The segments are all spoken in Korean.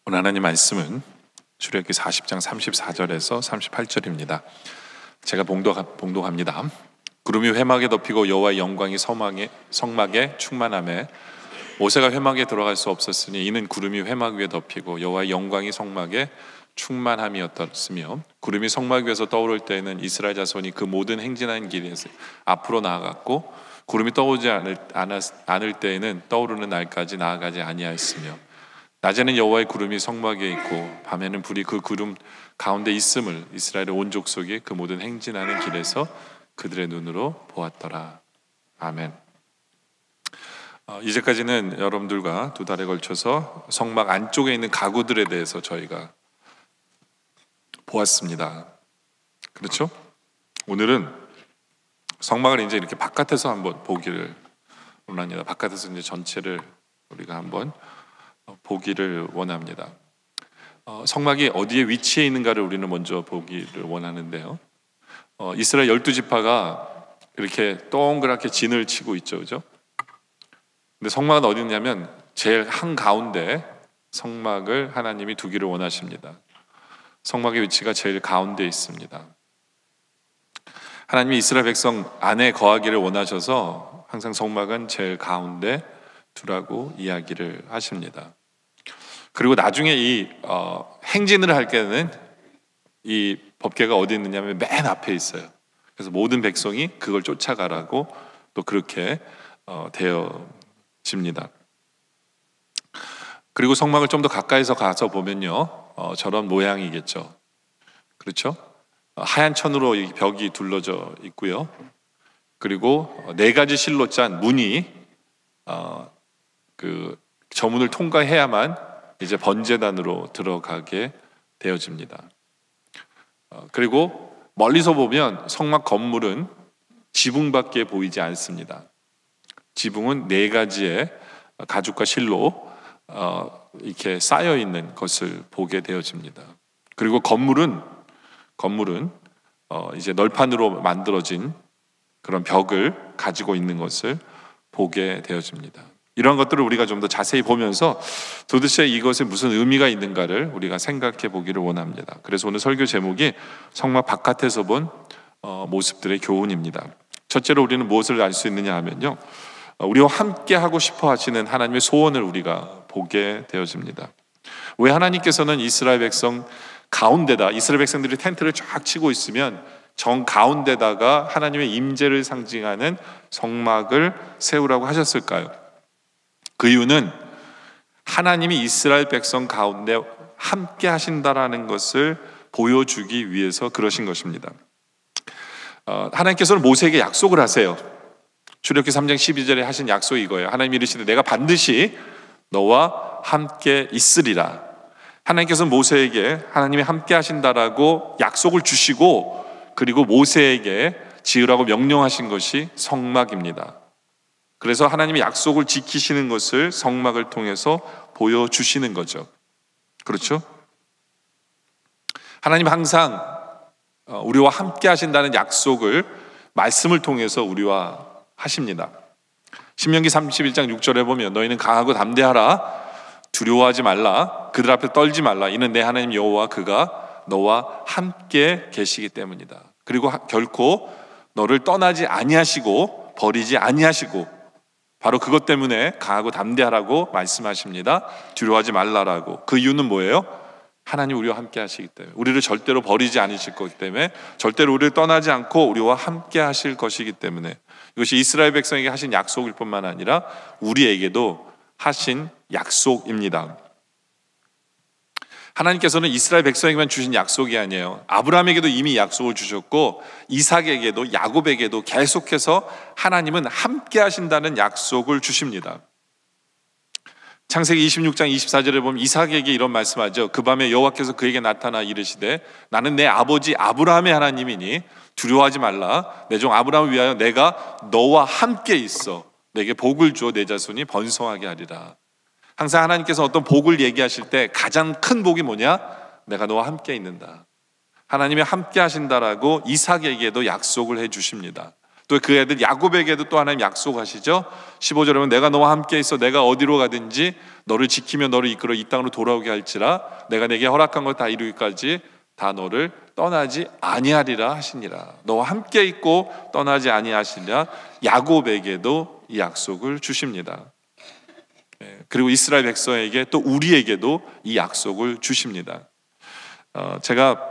오늘 하나님 말씀은 출애굽기 40장 34절에서 38절입니다. 제가 봉독합니다. 구름이 회막에 덮이고 여호와의 영광이 성막에 충만하매 모세가 회막에 들어갈 수 없었으니 이는 구름이 회막 위에 덮이고 여호와의 영광이 성막에 충만함이었으며 구름이 성막 위에서 떠오를 때에는 이스라엘 자손이 그 모든 행진하는 길에서 앞으로 나아갔고 구름이 떠오르지 않을 때에는 떠오르는 날까지 나아가지 아니하였으며 낮에는 여호와의 구름이 성막 위에 있고 밤에는 불이 그 구름 가운데 있음을 이스라엘의 온 족속이 그 모든 행진하는 길에서 그들의 눈으로 보았더라. 아멘. 이제까지는 여러분들과 2달에 걸쳐서 성막 안쪽에 있는 가구들에 대해서 저희가 보았습니다. 그렇죠? 오늘은 성막을 이제 이렇게 바깥에서 한번 보기를 원합니다. 바깥에서 이제 전체를 우리가 한번 보기를 원합니다. 성막이 어디에 위치해 있는가를 우리는 먼저 보기를 원하는데요. 이스라엘 12지파가 이렇게 동그랗게 진을 치고 있죠, 그죠? 근데 성막은 어디 있냐면 제일 한가운데 성막을 하나님이 두기를 원하십니다. 성막의 위치가 제일 가운데에 있습니다. 하나님이 이스라엘 백성 안에 거하기를 원하셔서 항상 성막은 제일 가운데 두라고 이야기를 하십니다. 그리고 나중에 이 행진을 할 때는 이 법궤가 어디 있느냐면 맨 앞에 있어요. 그래서 모든 백성이 그걸 쫓아가라고 또 그렇게 되어집니다. 그리고 성막을 좀 더 가까이서 가서 보면요, 저런 모양이겠죠. 그렇죠? 하얀 천으로 이 벽이 둘러져 있고요. 그리고 4가지 실로 짠 문이 그 저문을 통과해야만 이제 번제단으로 들어가게 되어집니다. 그리고 멀리서 보면 성막 건물은 지붕밖에 보이지 않습니다. 지붕은 4가지의 가죽과 실로 이렇게 쌓여 있는 것을 보게 되어집니다. 그리고 건물은 이제 널판으로 만들어진 그런 벽을 가지고 있는 것을 보게 되어집니다. 이런 것들을 우리가 좀 더 자세히 보면서 도대체 이것에 무슨 의미가 있는가를 우리가 생각해 보기를 원합니다. 그래서 오늘 설교 제목이 성막 바깥에서 본 모습들의 교훈입니다. 첫째로 우리는 무엇을 알 수 있느냐 하면요, 우리와 함께 하고 싶어 하시는 하나님의 소원을 우리가 보게 되어집니다. 왜 하나님께서는 이스라엘 백성 가운데다, 이스라엘 백성들이 텐트를 쫙 치고 있으면 정 가운데다가 하나님의 임재를 상징하는 성막을 세우라고 하셨을까요? 그 이유는 하나님이 이스라엘 백성 가운데 함께 하신다라는 것을 보여주기 위해서 그러신 것입니다. 하나님께서는 모세에게 약속을 하세요. 출애굽기 3장 12절에 하신 약속이 이거예요. 하나님이 이르시되 내가 반드시 너와 함께 있으리라. 하나님께서는 모세에게 하나님이 함께 하신다라고 약속을 주시고, 그리고 모세에게 지으라고 명령하신 것이 성막입니다. 그래서 하나님이 약속을 지키시는 것을 성막을 통해서 보여주시는 거죠. 그렇죠? 하나님 항상 우리와 함께 하신다는 약속을 말씀을 통해서 우리와 하십니다. 신명기 31장 6절에 보면 너희는 강하고 담대하라, 두려워하지 말라, 그들 앞에 떨지 말라, 이는 내 하나님 여호와 그가 너와 함께 계시기 때문이다. 그리고 결코 너를 떠나지 아니하시고 버리지 아니하시고, 바로 그것 때문에 강하고 담대하라고 말씀하십니다. 두려워하지 말라라고. 그 이유는 뭐예요? 하나님 우리와 함께 하시기 때문에, 우리를 절대로 버리지 않으실 거기 때문에, 절대로 우리를 떠나지 않고 우리와 함께 하실 것이기 때문에, 이것이 이스라엘 백성에게 하신 약속일 뿐만 아니라 우리에게도 하신 약속입니다. 하나님께서는 이스라엘 백성에게만 주신 약속이 아니에요. 아브라함에게도 이미 약속을 주셨고, 이삭에게도, 야곱에게도 계속해서 하나님은 함께 하신다는 약속을 주십니다. 창세기 26장 24절에 보면 이삭에게 이런 말씀하죠. 그 밤에 여호와께서 그에게 나타나 이르시되 나는 내 아버지 아브라함의 하나님이니 두려워하지 말라. 내 종 아브라함을 위하여 내가 너와 함께 있어 내게 복을 주어 내 자손이 번성하게 하리라. 항상 하나님께서 어떤 복을 얘기하실 때 가장 큰 복이 뭐냐? 내가 너와 함께 있는다. 하나님이 함께 하신다라고 이삭에게도 약속을 해 주십니다. 또 그 애들 야곱에게도 또 하나님 약속하시죠. 15절에 보면 내가 너와 함께 있어 내가 어디로 가든지 너를 지키며 너를 이끌어 이 땅으로 돌아오게 할지라 내가 내게 허락한 것 다 이루기까지 다 너를 떠나지 아니하리라 하시니라. 너와 함께 있고 떠나지 아니하시리라. 야곱에게도 이 약속을 주십니다. 그리고 이스라엘 백성에게 또 우리에게도 이 약속을 주십니다. 제가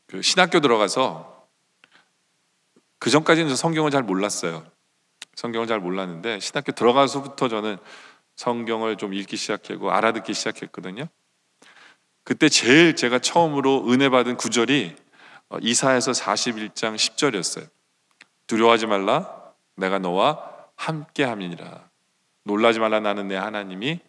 그 신학교 들어가서 그 전까지는 성경을 잘 몰랐어요. 성경을 잘 몰랐는데 신학교 들어가서부터 저는 성경을 좀 읽기 시작하고 알아듣기 시작했거든요. 그때 제일 제가 처음으로 은혜 받은 구절이 이사야서 41장 10절이었어요. 두려워하지 말라 내가 너와 함께함이니라. 놀라지 말라 나는 내 하나님이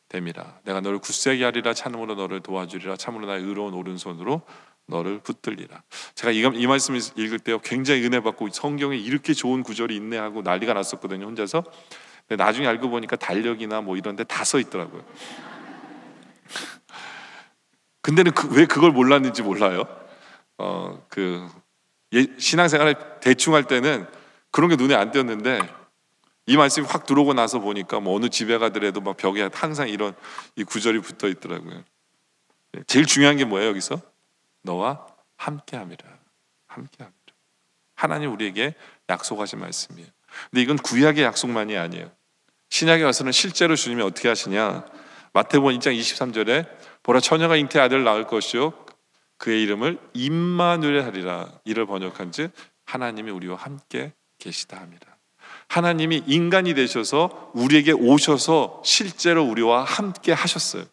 됨이라. 내가 너를 굳세게 하리라. 참으로 너를 도와주리라. 참으로 나의 의로운 오른손으로 너를 붙들리라. 제가 이 말씀을 읽을 때 굉장히 은혜 받고 성경에 이렇게 좋은 구절이 있네 하고 난리가 났었거든요, 혼자서. 근데 나중에 알고 보니까 달력이나 뭐 이런 데 다 써 있더라고요. 근데는 왜 그걸 몰랐는지 몰라요. 신앙생활을 대충 할 때는 그런 게 눈에 안 띄었는데 이 말씀이 확 들어오고 나서 보니까 뭐 어느 집에 가더라도 막 벽에 항상 이런 이 구절이 붙어 있더라고요. 제일 중요한 게 뭐예요, 여기서? 너와 함께함이라. 함께함이라. 하나님 우리에게 약속하신 말씀이에요. 근데 이건 구약의 약속만이 아니에요. 신약에 와서는 실제로 주님이 어떻게 하시냐? 마태복음 1장 23절에 보라 처녀가 잉태 아들을 낳을 것이요 그의 이름을 임마누엘 하리라. 이를 번역한즉 하나님이 우리와 함께 계시다 함이라. 하나님이 인간이 되셔서 우리에게 오셔서 실제로 우리와 함께 하셨어요.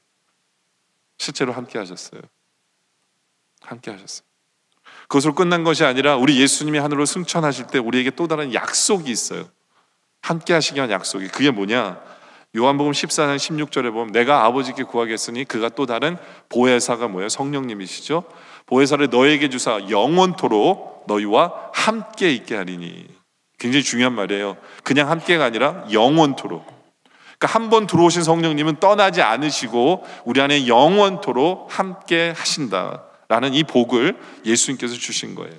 실제로 함께 하셨어요. 함께 하셨어요. 그것으로 끝난 것이 아니라 우리 예수님이 하늘로 승천하실 때 우리에게 또 다른 약속이 있어요. 함께 하시기 위한 약속이. 그게 뭐냐? 요한복음 14장 16절에 보면 내가 아버지께 구하겠으니 그가 또 다른 보혜사가 뭐예요? 성령님이시죠. 보혜사를 너에게 주사 영원토록 너희와 함께 있게 하리니. 굉장히 중요한 말이에요. 그냥 함께가 아니라 영원토록. 그러니까 한 번 들어오신 성령님은 떠나지 않으시고 우리 안에 영원토록 함께 하신다라는 이 복을 예수님께서 주신 거예요.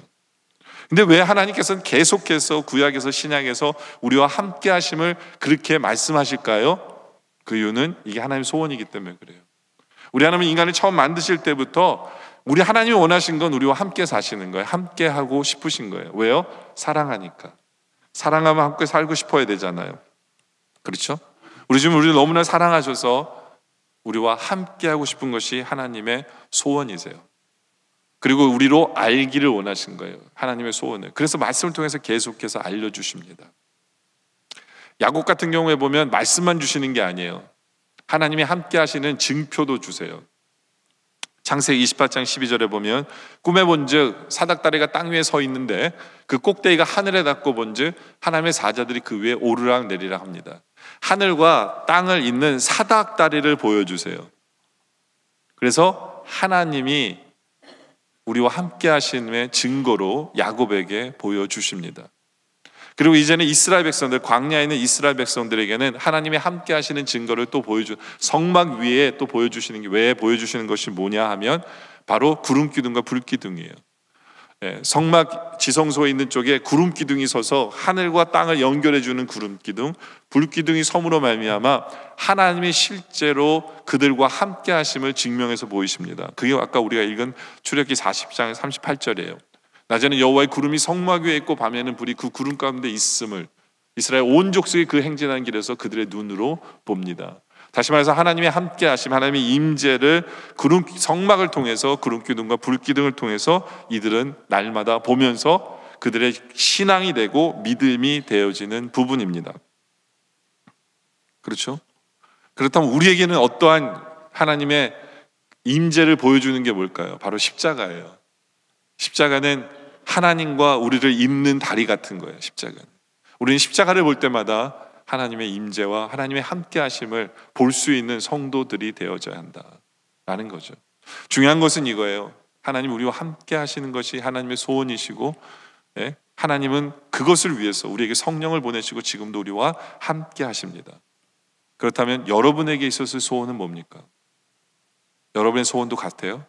근데 왜 하나님께서는 계속해서 구약에서 신약에서 우리와 함께 하심을 그렇게 말씀하실까요? 그 이유는 이게 하나님의 소원이기 때문에 그래요. 우리 하나님 인간을 처음 만드실 때부터 우리 하나님이 원하신 건 우리와 함께 사시는 거예요. 함께 하고 싶으신 거예요. 왜요? 사랑하니까. 사랑하면 함께 살고 싶어야 되잖아요. 그렇죠? 우리를 너무나 사랑하셔서 우리와 함께 하고 싶은 것이 하나님의 소원이세요. 그리고 우리로 알기를 원하신 거예요. 하나님의 소원을. 그래서 말씀을 통해서 계속해서 알려주십니다. 야곱 같은 경우에 보면 말씀만 주시는 게 아니에요. 하나님이 함께 하시는 증표도 주세요. 창세기 28장 12절에 보면 꿈에 본즉 사닥다리가 땅 위에 서 있는데 그 꼭대기가 하늘에 닿고 본즉 하나님의 사자들이 그 위에 오르락 내리락 합니다. 하늘과 땅을 잇는 사닥다리를 보여주세요. 그래서 하나님이 우리와 함께 하심의 증거로 야곱에게 보여주십니다. 그리고 이제는 이스라엘 백성들, 광야에 있는 이스라엘 백성들에게는 하나님이 함께 하시는 증거를 또 성막 위에 또 보여주시는 게, 왜 보여주시는 것이 뭐냐 하면 바로 구름기둥과 불기둥이에요. 성막 지성소에 있는 쪽에 구름기둥이 서서 하늘과 땅을 연결해주는 구름기둥, 불기둥이 섬으로 말미암아 하나님이 실제로 그들과 함께 하심을 증명해서 보이십니다. 그게 아까 우리가 읽은 출애굽기 40장 38절이에요. 낮에는 여호와의 구름이 성막 위에 있고 밤에는 불이 그 구름 가운데 있음을 이스라엘 온 족속이 그 행진하는 길에서 그들의 눈으로 봅니다. 다시 말해서 하나님의 함께 하심, 하나님의 임재를 성막을 통해서 구름기둥과 불기둥을 통해서 이들은 날마다 보면서 그들의 신앙이 되고 믿음이 되어지는 부분입니다. 그렇죠? 그렇다면 우리에게는 어떠한 하나님의 임재를 보여주는 게 뭘까요? 바로 십자가예요. 십자가는 하나님과 우리를 잇는 다리 같은 거예요. 십자가는. 우리는 십자가를 볼 때마다 하나님의 임재와 하나님의 함께 하심을 볼 수 있는 성도들이 되어져야 한다라는 거죠. 중요한 것은 이거예요. 하나님 우리와 함께 하시는 것이 하나님의 소원이시고, 하나님은 그것을 위해서 우리에게 성령을 보내시고 지금도 우리와 함께 하십니다. 그렇다면 여러분에게 있어서 소원은 뭡니까? 여러분의 소원도 같아요?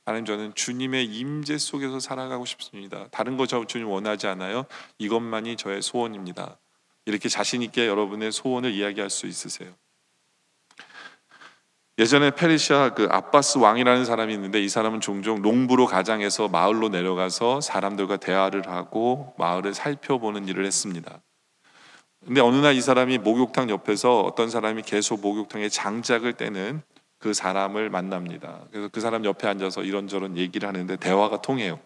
하나님, 저는 주님의 임재 속에서 살아가고 싶습니다. 다른 거 저 주님 원하지 않아요. 이것만이 저의 소원입니다. 이렇게 자신 있게 여러분의 소원을 이야기할 수 있으세요? 예전에 페르시아 그 아바스 왕이라는 사람이 있는데, 이 사람은 종종 농부로 가장해서 마을로 내려가서 사람들과 대화를 하고 마을을 살펴보는 일을 했습니다. 근데 어느 날 이 사람이 목욕탕 옆에서 어떤 사람이 계속 목욕탕에 장작을 떼는 그 사람을 만납니다. 그래서 그 사람 옆에 앉아서 이런저런 얘기를 하는데 대화가 통해요.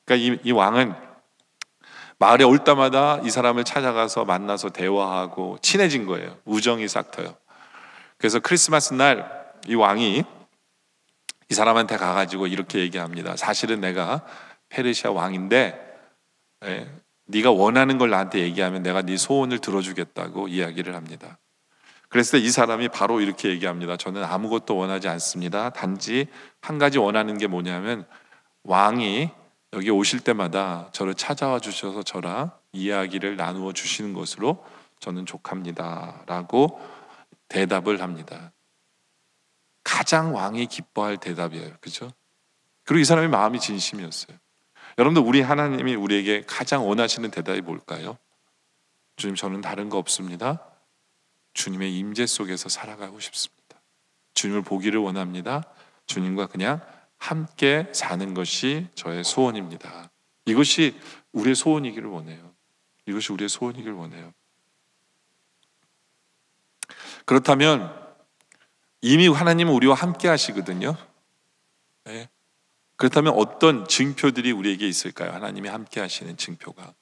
그러니까 이 왕은 마을에 올 때마다 이 사람을 찾아가서 만나서 대화하고 친해진 거예요. 우정이 싹 터요. 그래서 크리스마스 날 이 왕이 이 사람한테 가가지고 이렇게 얘기합니다. 사실은 내가 페르시아 왕인데, 네가 원하는 걸 나한테 얘기하면 내가 네 소원을 들어주겠다고 이야기를 합니다. 그랬을 때 이 사람이 바로 이렇게 얘기합니다. 저는 아무것도 원하지 않습니다. 단지 한 가지 원하는 게 뭐냐면, 왕이 여기 오실 때마다 저를 찾아와 주셔서 저랑 이야기를 나누어 주시는 것으로 저는 족합니다 라고 대답을 합니다. 가장 왕이 기뻐할 대답이에요. 그렇죠? 그리고 이 사람의 마음이 진심이었어요. 여러분들, 우리 하나님이 우리에게 가장 원하시는 대답이 뭘까요? 주님, 저는 다른 거 없습니다. 주님의 임재 속에서 살아가고 싶습니다. 주님을 보기를 원합니다. 주님과 그냥 함께 사는 것이 저의 소원입니다. 이것이 우리의 소원이기를 원해요. 이것이 우리의 소원이기를 원해요. 그렇다면 이미 하나님은 우리와 함께 하시거든요. 네. 그렇다면 어떤 증표들이 우리에게 있을까요? 하나님이 함께 하시는 증표가.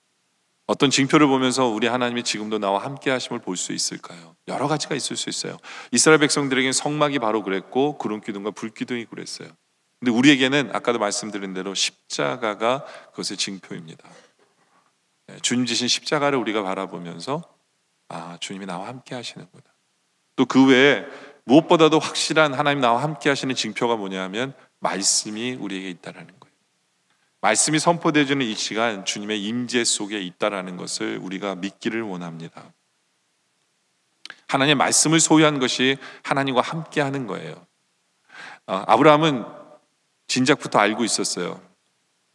어떤 증표를 보면서 우리 하나님이 지금도 나와 함께 하심을 볼 수 있을까요? 여러 가지가 있을 수 있어요. 이스라엘 백성들에게는 성막이 바로 그랬고 구름기둥과 불기둥이 그랬어요. 근데 우리에게는 아까도 말씀드린 대로 십자가가 그것의 증표입니다. 주님 지신 십자가를 우리가 바라보면서 주님이 나와 함께 하시는구나. 또 그 외에 무엇보다도 확실한 하나님 나와 함께 하시는 증표가 뭐냐면 말씀이 우리에게 있다라는 거예요. 말씀이 선포되어지는 이 시간, 주님의 임재 속에 있다라는 것을 우리가 믿기를 원합니다. 하나님의 말씀을 소유한 것이 하나님과 함께 하는 거예요. 아브라함은 진작부터 알고 있었어요.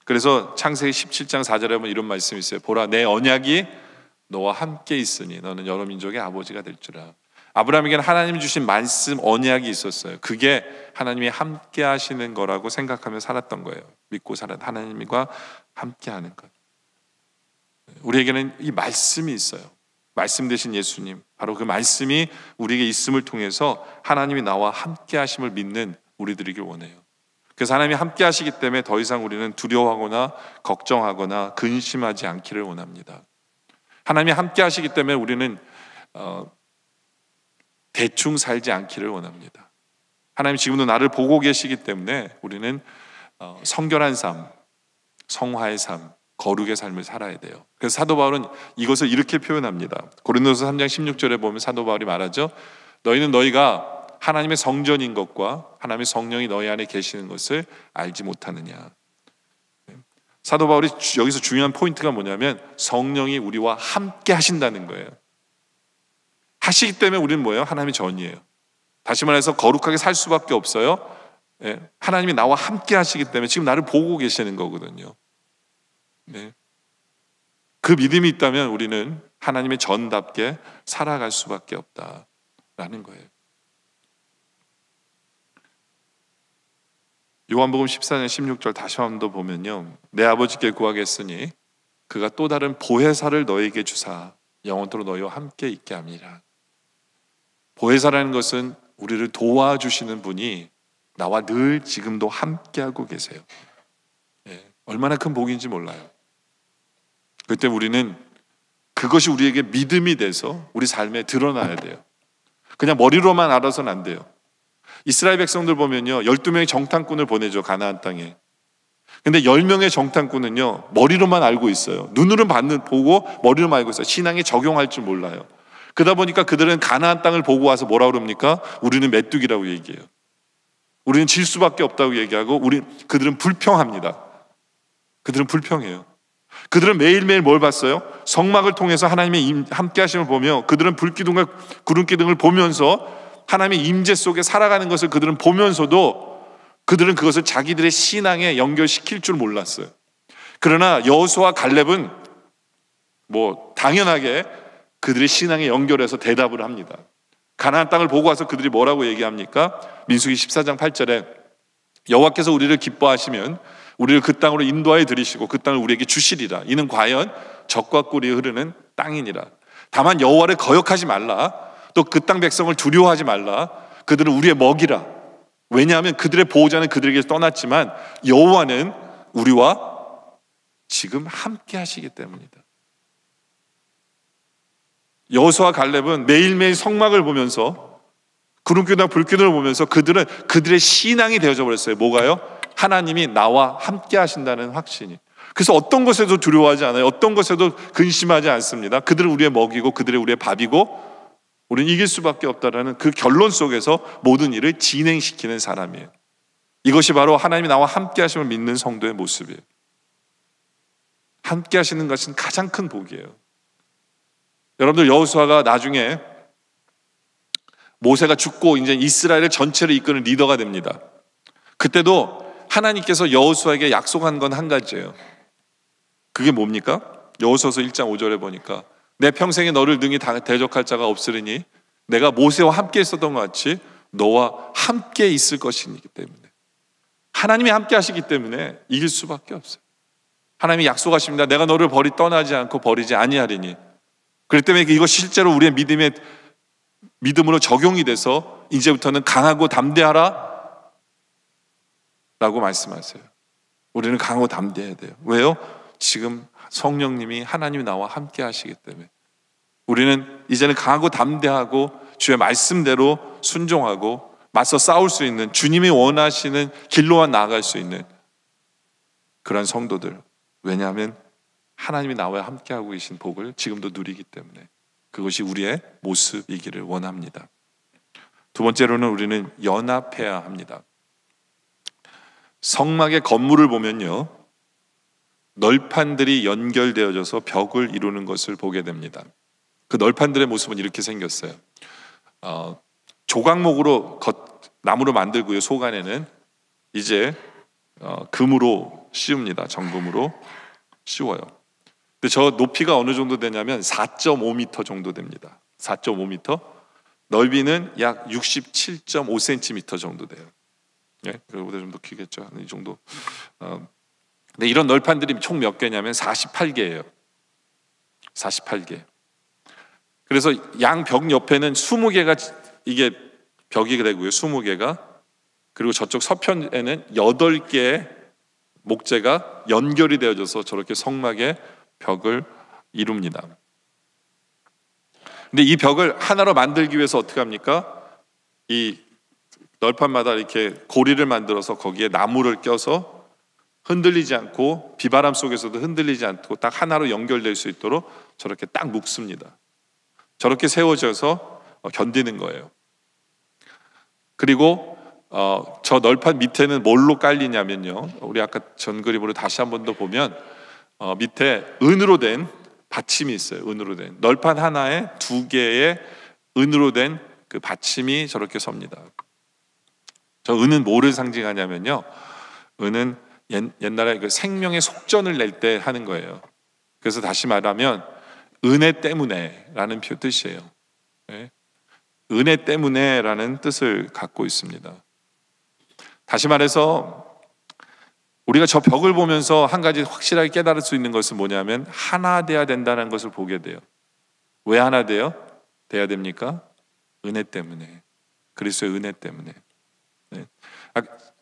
그래서 창세기 17장 4절에 보면 이런 말씀이 있어요. 보라, 내 언약이 너와 함께 있으니 너는 여러 민족의 아버지가 될 줄아. 아브라함에게는 하나님이 주신 말씀, 언약이 있었어요. 그게 하나님이 함께 하시는 거라고 생각하며 살았던 거예요. 믿고 하나님과 함께 하는 것. 우리에게는 이 말씀이 있어요. 말씀 되신 예수님, 바로 그 말씀이 우리에게 있음을 통해서 하나님이 나와 함께 하심을 믿는 우리들이길 원해요. 그래서 하나님이 함께 하시기 때문에 더 이상 우리는 두려워하거나 걱정하거나 근심하지 않기를 원합니다. 하나님이 함께 하시기 때문에 우리는 대충 살지 않기를 원합니다. 하나님 지금도 나를 보고 계시기 때문에 우리는 성결한 삶, 성화의 삶, 거룩의 삶을 살아야 돼요. 그래서 사도 바울은 이것을 이렇게 표현합니다. 고린도서 3장 16절에 보면 사도 바울이 말하죠. 너희는 너희가 하나님의 성전인 것과 하나님의 성령이 너희 안에 계시는 것을 알지 못하느냐. 사도 바울이 여기서 중요한 포인트가 뭐냐면 성령이 우리와 함께 하신다는 거예요. 하시기 때문에 우리는 뭐예요? 하나님의 전이에요. 다시 말해서 거룩하게 살 수밖에 없어요. 하나님이 나와 함께 하시기 때문에 지금 나를 보고 계시는 거거든요. 그 믿음이 있다면 우리는 하나님의 전답게 살아갈 수밖에 없다라는 거예요. 요한복음 14장 16절 다시 한번 보면요, 내 아버지께 구하겠으니 그가 또 다른 보혜사를 너에게 주사 영원토록 너희와 함께 있게 합니다. 보혜사라는 것은 우리를 도와주시는 분이 나와 늘 지금도 함께하고 계세요. 얼마나 큰 복인지 몰라요. 그때 우리는 그것이 우리에게 믿음이 돼서 우리 삶에 드러나야 돼요. 그냥 머리로만 알아서는 안 돼요. 이스라엘 백성들 보면요, 12명의 정탐꾼을 보내죠, 가나안 땅에. 근데 10명의 정탐꾼은요, 머리로만 알고 있어요. 눈으로는 보고 머리로만 알고 있어요. 신앙에 적용할 줄 몰라요. 그러다 보니까 그들은 가나안 땅을 보고 와서 뭐라고 그럽니까? 우리는 메뚜기라고 얘기해요. 우리는 질 수밖에 없다고 얘기하고 그들은 불평합니다. 그들은 불평해요. 그들은 매일매일 뭘 봤어요? 성막을 통해서 하나님의 함께 하심을 보며 그들은 불기둥과 구름기둥을 보면서 하나님의 임재 속에 살아가는 것을 그들은 보면서도 그들은 그것을 자기들의 신앙에 연결시킬 줄 몰랐어요. 그러나 여호수아와 갈렙은 당연하게 그들의 신앙에 연결해서 대답을 합니다. 가나안 땅을 보고 와서 그들이 뭐라고 얘기합니까? 민수기 14장 8절에 여호와께서 우리를 기뻐하시면 우리를 그 땅으로 인도하여 들이시고 그 땅을 우리에게 주시리라. 이는 과연 젖과 꿀이 흐르는 땅이니라. 다만 여호와를 거역하지 말라. 또 그 땅 백성을 두려워하지 말라. 그들은 우리의 먹이라. 왜냐하면 그들의 보호자는 그들에게서 떠났지만 여호와는 우리와 지금 함께 하시기 때문이다. 여호수아와 갈렙은 매일매일 성막을 보면서 구름기둥과 불기둥을 보면서 그들은 그들의 신앙이 되어져 버렸어요. 뭐가요? 하나님이 나와 함께 하신다는 확신이. 그래서 어떤 것에도 두려워하지 않아요. 어떤 것에도 근심하지 않습니다. 그들은 우리의 먹이고 그들은 우리의 밥이고 우리는 이길 수밖에 없다라는 그 결론 속에서 모든 일을 진행시키는 사람이에요. 이것이 바로 하나님이 나와 함께 하심을 믿는 성도의 모습이에요. 함께 하시는 것은 가장 큰 복이에요. 여러분들, 여호수아가 나중에 모세가 죽고 이제 이스라엘을 전체를 이끄는 리더가 됩니다. 그때도 하나님께서 여호수아에게 약속한 건 한 가지예요. 그게 뭡니까? 여호수아서 1장 5절에 보니까 내 평생에 너를 능히 대적할 자가 없으리니 내가 모세와 함께 있었던 것 같이 너와 함께 있을 것이기 때문에, 하나님이 함께 하시기 때문에 이길 수밖에 없어요. 하나님이 약속하십니다. 내가 너를 떠나지 않고 버리지 아니하리니. 그렇기 때문에 이거 실제로 우리의 믿음으로 적용이 돼서 이제부터는 강하고 담대하라 라고 말씀하세요. 우리는 강하고 담대해야 돼요. 왜요? 지금 성령님이, 하나님이 나와 함께 하시기 때문에 우리는 이제는 강하고 담대하고 주의 말씀대로 순종하고 맞서 싸울 수 있는, 주님이 원하시는 길로만 나아갈 수 있는 그런 성도들. 왜냐하면 하나님이 나와 함께하고 계신 복을 지금도 누리기 때문에 그것이 우리의 모습이기를 원합니다. 두 번째로는 우리는 연합해야 합니다. 성막의 건물을 보면요, 널판들이 연결되어져서 벽을 이루는 것을 보게 됩니다. 그 널판들의 모습은 이렇게 생겼어요. 조각목으로 나무로 만들고요, 속 안에는 이제 금으로 씌웁니다. 정금으로 씌워요. 근데 저 높이가 어느 정도 되냐면 4.5m 정도 됩니다. 4.5m. 넓이는 약 67.5cm 정도 돼요. 예, 그보다 좀 더 크겠죠. 이 정도. 근데 이런 널판들이 총 몇 개냐면 48개예요. 48개. 그래서 양 벽 옆에는 20개가 이게 벽이 되고요. 20개가. 그리고 저쪽 서편에는 8개의 목재가 연결이 되어져서 저렇게 성막의 벽을 이룹니다. 근데 이 벽을 하나로 만들기 위해서 어떻게 합니까? 이 널판마다 이렇게 고리를 만들어서 거기에 나무를 껴서 흔들리지 않고 비바람 속에서도 흔들리지 않고 딱 하나로 연결될 수 있도록 저렇게 딱 묶습니다. 저렇게 세워져서 견디는 거예요. 그리고 저 널판 밑에는 뭘로 깔리냐면요, 우리 아까 전 그림으로 다시 한 번 더 보면 밑에 은으로 된 받침이 있어요. 은으로 된 널판 하나에 2개의 은으로 된 그 받침이 저렇게 섭니다. 저 은은 뭐를 상징하냐면요, 은은 옛날에 그 생명의 속전을 낼 때 하는 거예요. 그래서 다시 말하면 은혜 때문에 라는 뜻이에요. 네? 은혜 때문에 라는 뜻을 갖고 있습니다. 다시 말해서 우리가 저 벽을 보면서 한 가지 확실하게 깨달을 수 있는 것은 뭐냐면 하나 돼야 된다는 것을 보게 돼요. 왜 하나 돼야 됩니까? 은혜 때문에. 그리스도의 은혜 때문에. 네.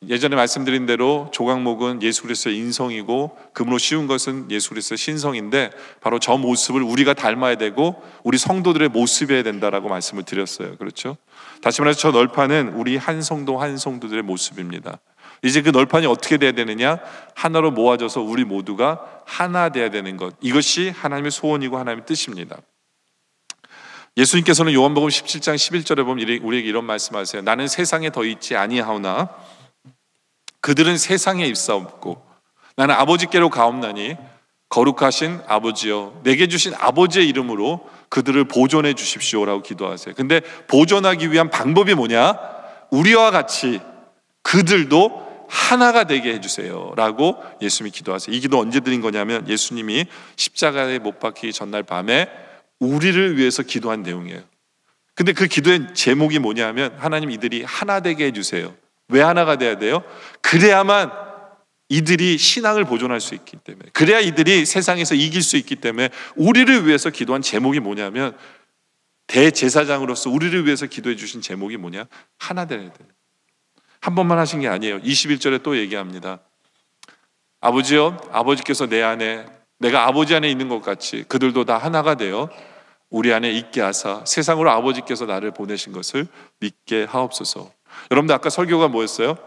예전에 말씀드린 대로 조각목은 예수 그리스도의 인성이고 금으로 씌운 것은 예수 그리스도의 신성인데 바로 저 모습을 우리가 닮아야 되고 우리 성도들의 모습이어야 된다라고 말씀을 드렸어요. 그렇죠? 다시 말해서 저 널판은 우리 한 성도 한 성도들의 모습입니다. 이제 그 널판이 어떻게 돼야 되느냐? 하나로 모아져서 우리 모두가 하나 돼야 되는 것. 이것이 하나님의 소원이고 하나님의 뜻입니다. 예수님께서는 요한복음 17장 11절에 보면 우리에게 이런 말씀하세요. 나는 세상에 더 있지 아니하오나 그들은 세상에 있사옵고 나는 아버지께로 가옵나니 거룩하신 아버지여 내게 주신 아버지의 이름으로 그들을 보존해 주십시오라고 기도하세요. 근데 보존하기 위한 방법이 뭐냐? 우리와 같이 그들도 하나가 되게 해주세요 라고 예수님이 기도하세요. 이 기도 언제 드린 거냐면 예수님이 십자가에 못 박히기 전날 밤에 우리를 위해서 기도한 내용이에요. 근데 그 기도의 제목이 뭐냐면 하나님 이들이 하나 되게 해주세요. 왜 하나가 돼야 돼요? 그래야만 이들이 신앙을 보존할 수 있기 때문에, 그래야 이들이 세상에서 이길 수 있기 때문에 우리를 위해서 기도한 제목이 뭐냐면, 대제사장으로서 우리를 위해서 기도해 주신 제목이 뭐냐? 하나 되야 돼요. 한 번만 하신 게 아니에요. 21절에 또 얘기합니다. 아버지요, 아버지께서 내 안에, 내가 아버지 안에 있는 것 같이 그들도 다 하나가 되어 우리 안에 있게 하사 세상으로 아버지께서 나를 보내신 것을 믿게 하옵소서. 여러분들 아까 설교가 뭐였어요?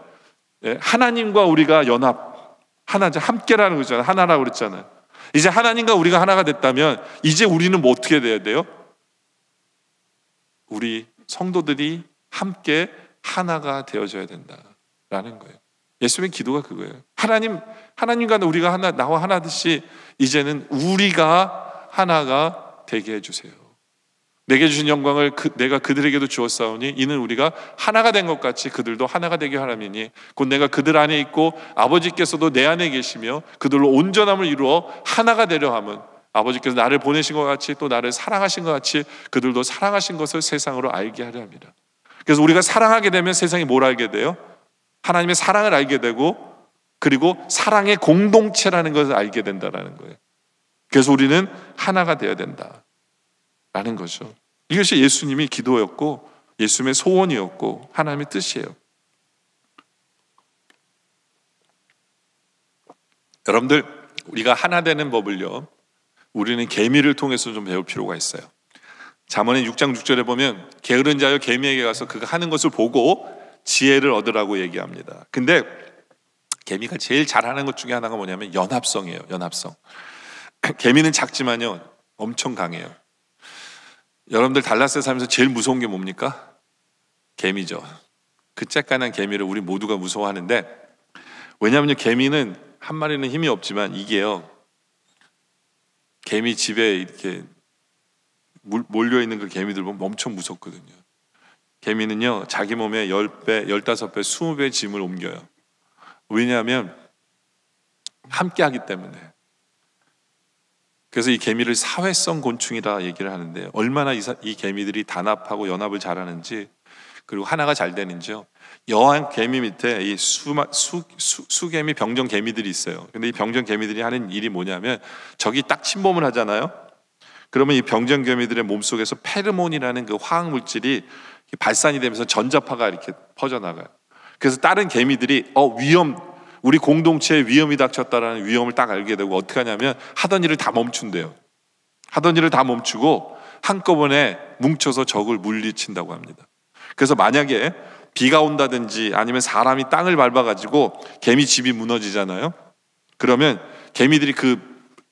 하나님과 우리가 연합, 하나죠. 함께라는 거잖아요. 하나라고 그랬잖아요. 이제 하나님과 우리가 하나가 됐다면 이제 우리는 뭐 어떻게 돼야 돼요? 우리 성도들이 함께 하나가 되어져야 된다라는 거예요. 예수님의 기도가 그거예요. 하나님과 우리가 하나, 나와 하나듯이 이제는 우리가 하나가 되게 해주세요. 내게 주신 영광을 내가 그들에게도 주었사오니 이는 우리가 하나가 된 것 같이 그들도 하나가 되게 하라미니 곧 내가 그들 안에 있고 아버지께서도 내 안에 계시며 그들로 온전함을 이루어 하나가 되려 함은 아버지께서 나를 보내신 것 같이 또 나를 사랑하신 것 같이 그들도 사랑하신 것을 세상으로 알게 하려 합니다. 그래서 우리가 사랑하게 되면 세상이 뭘 알게 돼요? 하나님의 사랑을 알게 되고, 그리고 사랑의 공동체라는 것을 알게 된다는 거예요. 그래서 우리는 하나가 되어야 된다라는 거죠. 이것이 예수님이 기도였고 예수님의 소원이었고 하나님의 뜻이에요. 여러분들, 우리가 하나 되는 법을요, 우리는 계미를 통해서 좀 배울 필요가 있어요. 잠언의 6장 6절에 보면 게으른 자여 개미에게 가서 그가 하는 것을 보고 지혜를 얻으라고 얘기합니다. 근데 개미가 제일 잘하는 것 중에 하나가 뭐냐면 연합성이에요. 연합성. 개미는 작지만요 엄청 강해요. 여러분들 달라스에 살면서 제일 무서운 게 뭡니까? 개미죠. 그 쬐깐한 개미를 우리 모두가 무서워하는데, 왜냐하면 개미는 한 마리는 힘이 없지만 이게요, 개미 집에 이렇게 몰려있는 그 개미들 보면 엄청 무섭거든요. 개미는요 자기 몸에 10배, 15배, 20배의 짐을 옮겨요. 왜냐하면 함께 하기 때문에. 그래서 이 개미를 사회성 곤충이라 얘기를 하는데, 얼마나 이 개미들이 단합하고 연합을 잘하는지, 그리고 하나가 잘 되는지요. 여한 개미 밑에 이 수개미, 병정 개미들이 있어요. 근데 이 병정 개미들이 하는 일이 뭐냐면, 적이 딱 침범을 하잖아요. 그러면 이 병정 개미들의 몸속에서 페르몬이라는 그 화학 물질이 발산이 되면서 전자파가 이렇게 퍼져나가요. 그래서 다른 개미들이 우리 공동체에 위험이 닥쳤다라는 위험을 딱 알게 되고 어떻게 하냐면 하던 일을 다 멈춘대요. 하던 일을 다 멈추고 한꺼번에 뭉쳐서 적을 물리친다고 합니다. 그래서 만약에 비가 온다든지 아니면 사람이 땅을 밟아가지고 개미 집이 무너지잖아요. 그러면 개미들이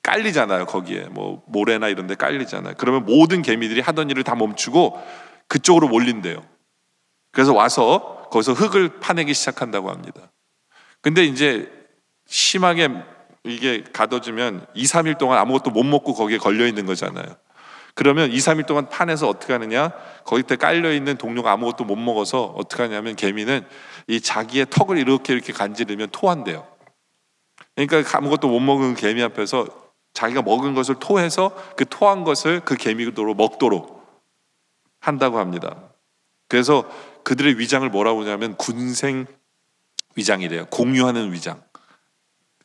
깔리잖아요. 거기에 뭐 모래나 이런 데 깔리잖아요. 그러면 모든 개미들이 하던 일을 다 멈추고 그쪽으로 몰린대요. 그래서 와서 거기서 흙을 파내기 시작한다고 합니다. 근데 이제 심하게 이게 가둬지면 2, 3일 동안 아무것도 못 먹고 거기에 걸려 있는 거잖아요. 그러면 2, 3일 동안 파내서 어떻게 하느냐, 거기 때 깔려 있는 동료가 아무것도 못 먹어서 어떻게 하냐면 개미는 이 자기의 턱을 이렇게 간지르면 토한대요. 그러니까 아무것도 못 먹은 개미 앞에서 자기가 먹은 것을 토해서 그 토한 것을 그 개미로 먹도록 한다고 합니다. 그래서 그들의 위장을 뭐라고 하냐면 군생 위장이래요. 공유하는 위장,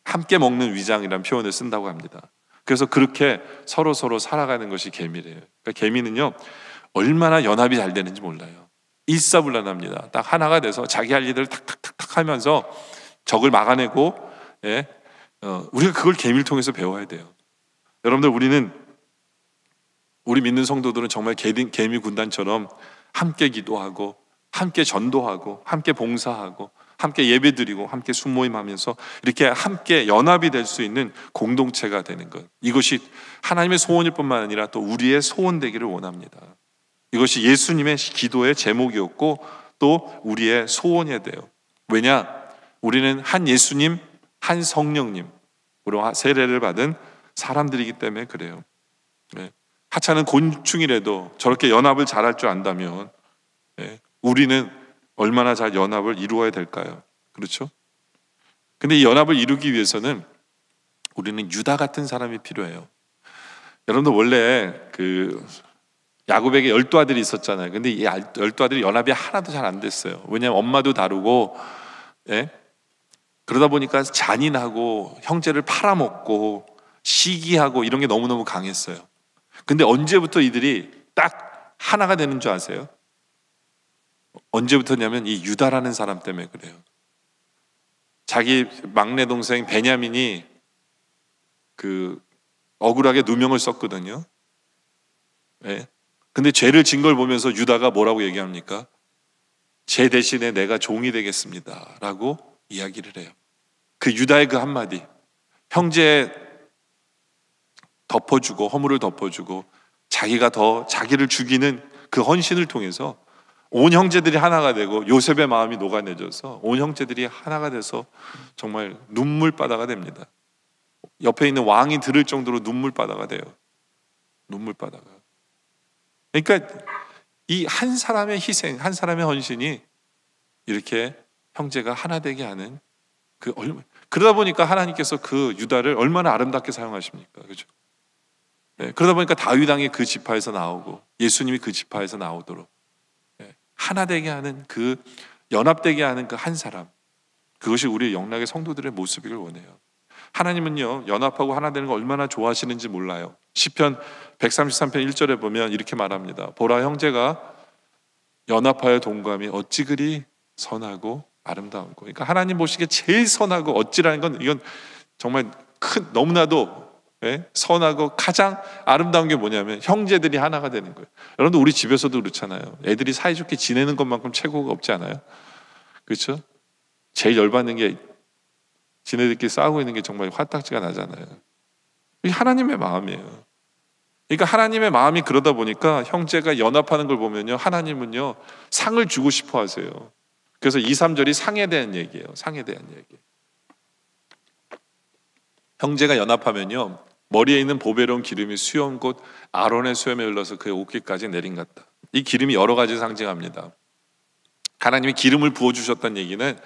함께 먹는 위장이라는 표현을 쓴다고 합니다. 그래서 그렇게 서로 살아가는 것이 개미래요. 그러니까 개미는요 얼마나 연합이 잘 되는지 몰라요. 일사불란합니다. 딱 하나가 돼서 자기 할 일을 탁탁탁탁 하면서 적을 막아내고, 우리가 그걸 개미를 통해서 배워야 돼요. 여러분들, 우리 믿는 성도들은 정말 개미 군단처럼 함께 기도하고 함께 전도하고 함께 봉사하고 함께 예배드리고 함께 순모임하면서 이렇게 함께 연합이 될 수 있는 공동체가 되는 것, 이것이 하나님의 소원일 뿐만 아니라 또 우리의 소원 되기를 원합니다. 이것이 예수님의 기도의 제목이었고 또 우리의 소원이 돼요. 왜냐? 우리는 한 예수님, 한 성령님으로 세례를 받은 사람들이기 때문에 그래요. 하찮은 곤충이라도 저렇게 연합을 잘할 줄 안다면 우리는 얼마나 잘 연합을 이루어야 될까요? 그렇죠? 근데 이 연합을 이루기 위해서는 우리는 유다 같은 사람이 필요해요. 여러분들 원래 그 야곱에게 12아들이 있었잖아요. 근데 이 12아들이 연합이 하나도 잘 안 됐어요. 왜냐하면 엄마도 다르고, 예? 그러다 보니까 잔인하고 형제를 팔아먹고 시기하고 이런 게 너무너무 강했어요. 근데 언제부터 이들이 딱 하나가 되는 줄 아세요? 언제부터냐면 이 유다라는 사람 때문에 그래요. 자기 막내 동생 베냐민이 그 억울하게 누명을 썼거든요. 예? 근데 죄를 진 걸 보면서 유다가 뭐라고 얘기합니까? 제 대신에 내가 종이 되겠습니다 라고 이야기를 해요. 그 유다의 그 한마디, 형제 덮어주고 허물을 덮어주고 자기가 더 자기를 죽이는 그 헌신을 통해서 온 형제들이 하나가 되고 요셉의 마음이 녹아내져서 온 형제들이 하나가 돼서 정말 눈물바다가 됩니다. 옆에 있는 왕이 들을 정도로 눈물바다가 돼요. 눈물바다가. 그러니까 이 한 사람의 희생, 한 사람의 헌신이 이렇게 형제가 하나 되게 하는 그러다 보니까 하나님께서 그 유다를 얼마나 아름답게 사용하십니까? 그죠? 네, 그러다 보니까 다윗 왕이 그 지파에서 나오고 예수님이 그 지파에서 나오도록 하나 되게 하는 그 연합되게 하는 그 한 사람, 그것이 우리 영락의 성도들의 모습이길 원해요. 하나님은요 연합하고 하나 되는 거 얼마나 좋아하시는지 몰라요. 시편 133편 1절에 보면 이렇게 말합니다. 보라, 형제가 연합하여 동감이 어찌 그리 선하고 아름다운고. 그러니까 하나님 보시기에 제일 선하고 어찌라는 건 이건 정말 너무나도 선하고 가장 아름다운 게 뭐냐면 형제들이 하나가 되는 거예요. 여러분들 우리 집에서도 그렇잖아요. 애들이 사이좋게 지내는 것만큼 최고가 없지 않아요? 그렇죠? 제일 열받는 게 지네들끼리 싸우고 있는 게 정말 화딱지가 나잖아요. 이게 하나님의 마음이에요. 그러니까 하나님의 마음이 그러다 보니까 형제가 연합하는 걸 보면요 하나님은요 상을 주고 싶어 하세요. 그래서 2, 3절이 상에 대한 얘기예요. 상에 대한 얘기. 형제가 연합하면요 머리에 있는 보배로운 기름이 수염 곧 아론의 수염에 흘러서 그의 옷깃까지 내린 같다. 이 기름이 여러 가지 상징합니다. 하나님이 기름을 부어주셨다는 얘기는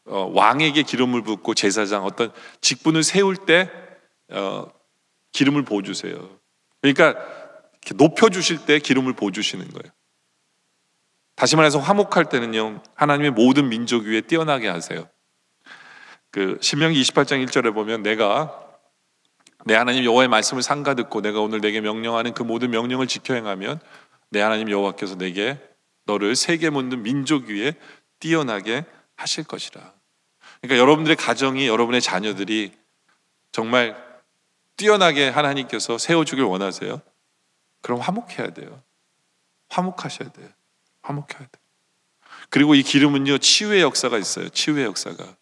왕에게 기름을 붓고 제사장 어떤 직분을 세울 때 기름을 부어주세요. 그러니까 높여주실 때 기름을 부어주시는 거예요. 다시 말해서 화목할 때는요 하나님의 모든 민족 위에 뛰어나게 하세요. 그 신명기 28장 1절에 보면 내가 내 하나님 여호와의 말씀을 삼가 듣고 내가 오늘 내게 명령하는 그 모든 명령을 지켜 행하면 내 하나님 여호와께서 내게 너를 세계 모든 민족 위에 뛰어나게 하실 것이라. 그러니까 여러분들의 가정이 여러분의 자녀들이 정말 뛰어나게 하나님께서 세워주길 원하세요? 그럼 화목해야 돼요. 화목하셔야 돼요. 화목해야 돼요. 그리고 이 기름은요 치유의 역사가 있어요. 치유의 역사가.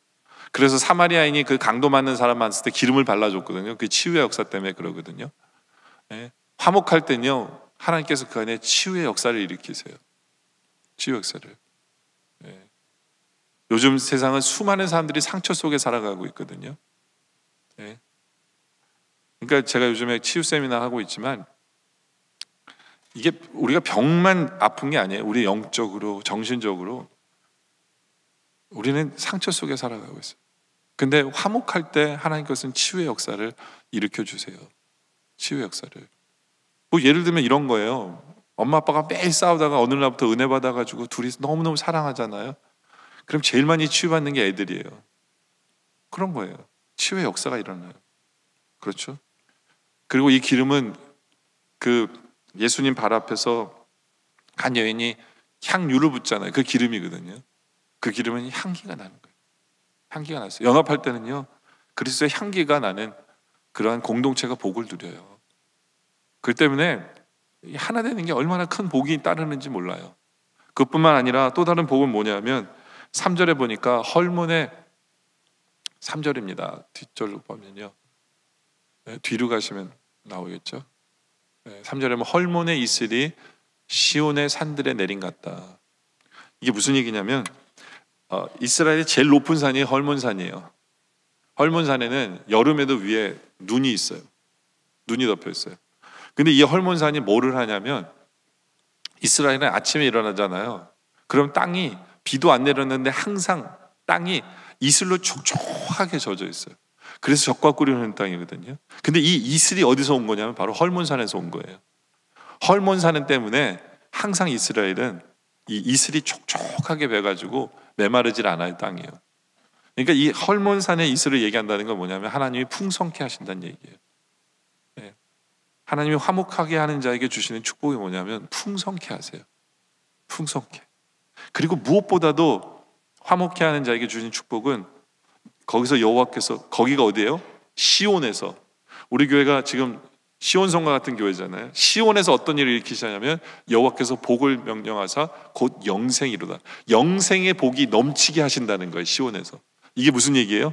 그래서 사마리아인이 그 강도 맞는 사람 만났을 때 기름을 발라줬거든요. 그 치유의 역사 때문에 그러거든요. 화목할 때는요 하나님께서 그 안에 치유의 역사를 일으키세요. 치유 역사를. 요즘 세상은 수많은 사람들이 상처 속에 살아가고 있거든요. 그러니까 제가 요즘에 치유 세미나 하고 있지만 이게 우리가 병만 아픈 게 아니에요. 우리 영적으로 정신적으로 우리는 상처 속에 살아가고 있어요. 근데 화목할 때 하나님께서는 치유의 역사를 일으켜 주세요. 치유의 역사를. 뭐 예를 들면 이런 거예요. 엄마 아빠가 매일 싸우다가 어느 날부터 은혜 받아가지고 둘이 너무너무 사랑하잖아요. 그럼 제일 많이 치유받는 게 애들이에요. 그런 거예요. 치유의 역사가 일어나요. 그렇죠? 그리고 이 기름은 그 예수님 발 앞에서 한 여인이 향유를 붓잖아요. 그 기름이거든요. 그 기름은 향기가 나는 거예요. 향기가 났어요. 연합할 때는요 그리스도의 향기가 나는 그러한 공동체가 복을 누려요. 그 때문에 하나 되는 게 얼마나 큰 복이 따르는지 몰라요. 그뿐만 아니라 또 다른 복은 뭐냐면 3절에 보니까 헐몬의 3절입니다. 뒷절로 보면요. 뒤로 가시면 나오겠죠. 3절에 보면 헐몬의 이슬이 시온의 산들에 내린 같다. 이게 무슨 얘기냐면 이스라엘의 제일 높은 산이 헐몬산이에요. 헐몬산에는 여름에도 위에 눈이 있어요. 눈이 덮여 있어요. 근데 이 헐몬산이 뭐를 하냐면 이스라엘은 아침에 일어나잖아요. 그럼 땅이 비도 안 내렸는데 항상 땅이 이슬로 촉촉하게 젖어 있어요. 그래서 적과 꿀이 흐르는 땅이거든요. 근데 이 이슬이 어디서 온 거냐면 바로 헐몬산에서 온 거예요. 헐몬산 때문에 항상 이스라엘은 이 이슬이 촉촉하게 배가지고 메마르질 않아요, 땅이에요. 그러니까 이 헐몬산의 이슬을 얘기한다는 건 뭐냐면 하나님이 풍성케 하신다는 얘기예요. 네. 하나님이 화목하게 하는 자에게 주시는 축복이 뭐냐면 풍성케 하세요. 풍성케. 그리고 무엇보다도 화목케 하는 자에게 주신 축복은 거기서 여호와께서, 거기가 어디예요? 시온에서. 우리 교회가 지금 시온성과 같은 교회잖아요. 시온에서 어떤 일을 일으키시냐면 여호와께서 복을 명령하사 곧 영생이로다. 영생의 복이 넘치게 하신다는 거예요. 시온에서. 이게 무슨 얘기예요?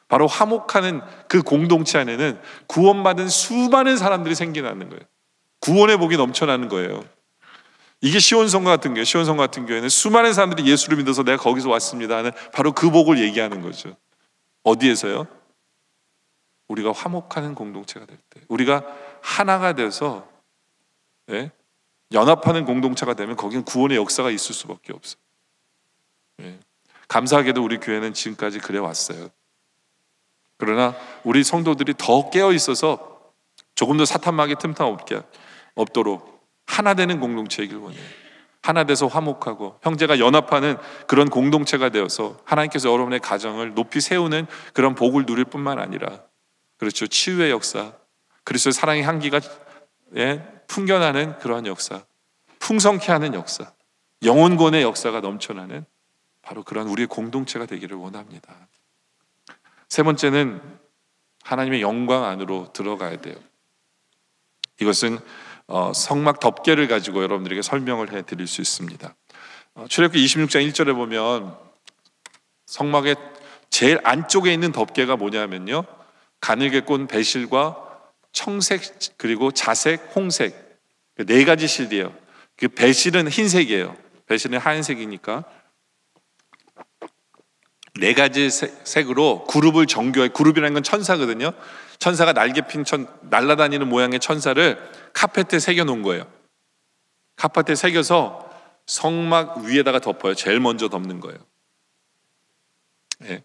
바로 화목하는 그 공동체 안에는 구원받은 수많은 사람들이 생겨나는 거예요. 구원의 복이 넘쳐나는 거예요. 이게 시온성과 같은 교회. 시온성과 같은 교회는 수많은 사람들이 예수를 믿어서 내가 거기서 왔습니다 하는 바로 그 복을 얘기하는 거죠. 어디에서요? 우리가 화목하는 공동체가 될 때, 우리가 하나가 돼서 연합하는 공동체가 되면 거기는 구원의 역사가 있을 수밖에 없어요. 감사하게도 우리 교회는 지금까지 그래 왔어요. 그러나 우리 성도들이 더 깨어 있어서 조금 더 사탄막이 틈타 없도록 하나 되는 공동체이길 원해요. 하나 돼서 화목하고 형제가 연합하는 그런 공동체가 되어서 하나님께서 여러분의 가정을 높이 세우는 그런 복을 누릴 뿐만 아니라, 그렇죠, 치유의 역사, 그리스도의 사랑의 향기가 풍겨나는 그러한 역사, 풍성케 하는 역사, 영혼권의 역사가 넘쳐나는 바로 그런 우리의 공동체가 되기를 원합니다. 세 번째는 하나님의 영광 안으로 들어가야 돼요. 이것은 성막 덮개를 가지고 여러분들에게 설명을 해드릴 수 있습니다. 출애굽기 26장 1절에 보면 성막의 제일 안쪽에 있는 덮개가 뭐냐면요, 가늘게 꼰 배실과 청색 그리고 자색, 홍색, 네 가지 실이에요. 그 배실은 흰색이에요. 배실은 하얀색이니까 네 가지 색으로 그룹을 정교해. 그룹이라는 건 천사거든요. 천사가 날개 핀 날아다니는 모양의 천사를 카펫에 새겨 놓은 거예요. 카펫에 새겨서 성막 위에다가 덮어요. 제일 먼저 덮는 거예요. 네.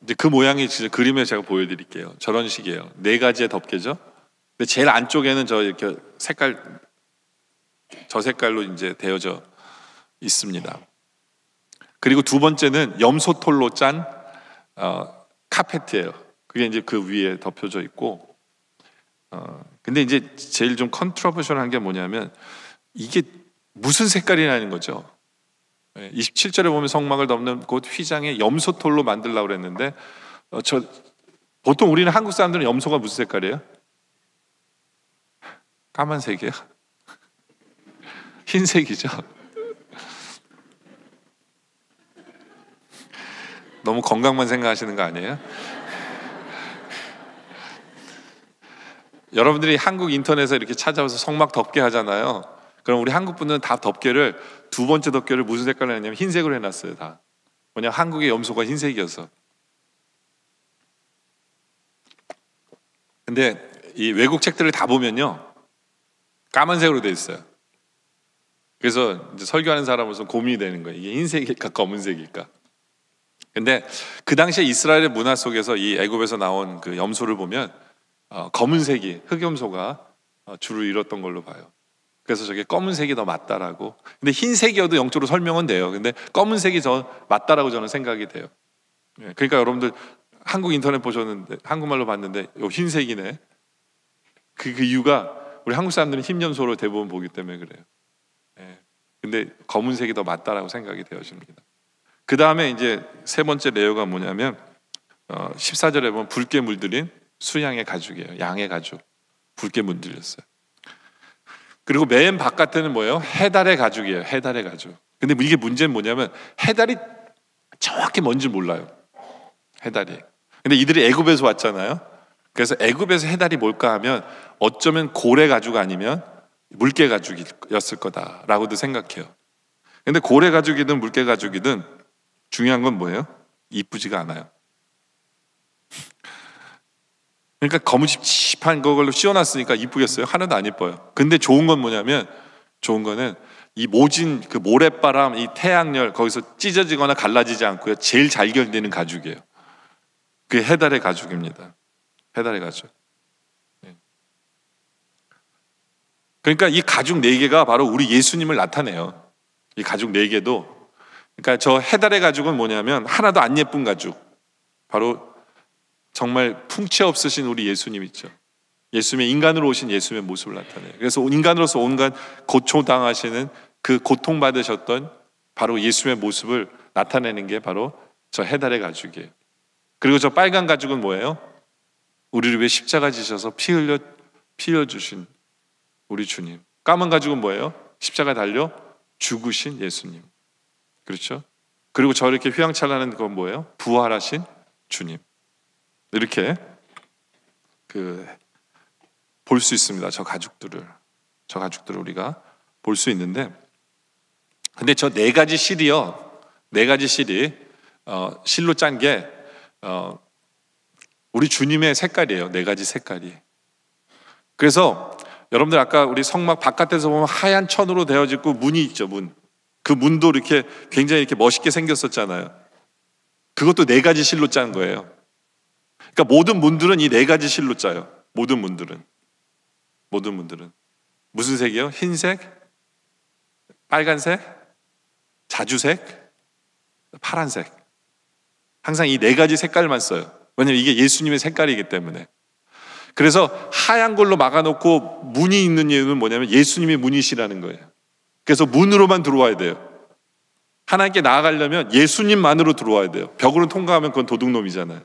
이제 그 모양이 진짜 그림에 제가 보여드릴게요. 저런 식이에요. 네 가지의 덮개죠. 근데 제일 안쪽에는 저 이렇게 저 색깔로 이제 되어져 있습니다. 그리고 두 번째는 염소털로 짠 카페트예요. 그게 이제 그 위에 덮여져 있고, 근데 이제 제일 좀 컨트로버셜한 게 뭐냐면 이게 무슨 색깔이냐는 거죠. 27절에 보면 성막을 덮는 곳 휘장에 염소털로 만들려고 그랬는데, 보통 우리는 한국 사람들은 염소가 무슨 색깔이에요? 까만색이에요. 흰색이죠. 너무 건강만 생각하시는 거 아니에요? 여러분들이 한국 인터넷에 이렇게 찾아와서 성막 덮개 하잖아요. 그럼 우리 한국 분들은 다 덮개를, 두 번째 덮개를 무슨 색깔로 했냐면 흰색으로 해놨어요. 다. 왜냐면 한국의 염소가 흰색이어서. 근데 이 외국 책들을 다 보면요, 까만색으로 돼 있어요. 그래서 이제 설교하는 사람으로서 고민이 되는 거예요. 이게 흰색일까 검은색일까? 근데 그 당시에 이스라엘의 문화 속에서 이 애굽에서 나온 그 염소를 보면 검은색이, 흑염소가 주를 이뤘던 걸로 봐요. 그래서 저게 검은색이 더 맞다라고. 근데 흰색이어도 영적으로 설명은 돼요. 근데 검은색이 더 맞다라고 저는 생각이 돼요. 그러니까 여러분들 한국 인터넷 보셨는데 한국말로 봤는데 요 흰색이네. 그 이유가 우리 한국 사람들은 흰 염소로 대부분 보기 때문에 그래요. 근데 검은색이 더 맞다라고 생각이 되어집니다. 그 다음에 이제 세 번째 레이어가 뭐냐면 14절에 보면 붉게 물들인 수양의 가죽이에요. 양의 가죽, 붉게 물들였어요. 그리고 맨 바깥에는 뭐예요? 해달의 가죽이에요. 해달의 가죽. 근데 이게 문제는 뭐냐면 해달이 정확히 뭔지 몰라요. 해달이. 근데 이들이 애굽에서 왔잖아요. 그래서 애굽에서 해달이 뭘까 하면 어쩌면 고래 가죽 아니면 물개 가죽이었을 거다라고도 생각해요. 근데 고래 가죽이든 물개 가죽이든 중요한 건 뭐예요? 이쁘지가 않아요. 그러니까 거무집집한 그걸로 씌워놨으니까 이쁘겠어요? 하나도 안 이뻐요. 근데 좋은 건 뭐냐면, 좋은 거는 이 모진 그 모래바람, 이 태양열 거기서 찢어지거나 갈라지지 않고요. 제일 잘 견디는 가죽이에요. 그게 해달의 가죽입니다. 해달의 가죽. 그러니까 이 가죽 4개가 바로 우리 예수님을 나타내요. 이 가죽 4개도. 그러니까 저 해달의 가죽은 뭐냐면 하나도 안 예쁜 가죽. 바로 정말 풍채 없으신 우리 예수님 있죠. 예수님의 인간으로 오신 예수님의 모습을 나타내요. 그래서 인간으로서 온갖 고초당하시는 그 고통받으셨던 바로 예수님의 모습을 나타내는 게 바로 저 해달의 가죽이에요. 그리고 저 빨간 가죽은 뭐예요? 우리를 위해 십자가 지셔서 피 흘려 주신 우리 주님. 까만 가죽은 뭐예요? 십자가 달려 죽으신 예수님. 그렇죠? 그리고 저렇게 휘황찬란한 건 뭐예요? 부활하신 주님. 이렇게 볼 수 있습니다. 저 가죽들을 우리가 볼 수 있는데, 근데 저 4가지 실이요. 4가지 실이 실로 짠 게 우리 주님의 색깔이에요. 4가지 색깔이. 그래서 여러분들 아까 우리 성막 바깥에서 보면 하얀 천으로 되어지고 문이 있죠. 그 문도 이렇게 굉장히 이렇게 멋있게 생겼었잖아요. 그것도 4가지 실로 짠 거예요. 그러니까 모든 문들은 이 4가지 실로 짜요. 모든 문들은 무슨 색이요? 흰색, 빨간색, 자주색, 파란색. 항상 이 4가지 색깔만 써요. 왜냐면 이게 예수님의 색깔이기 때문에. 그래서 하얀 걸로 막아놓고 문이 있는 이유는 뭐냐면 예수님이 문이시라는 거예요. 그래서 문으로만 들어와야 돼요. 하나님께 나아가려면 예수님만으로 들어와야 돼요. 벽으로 통과하면 그건 도둑놈이잖아요.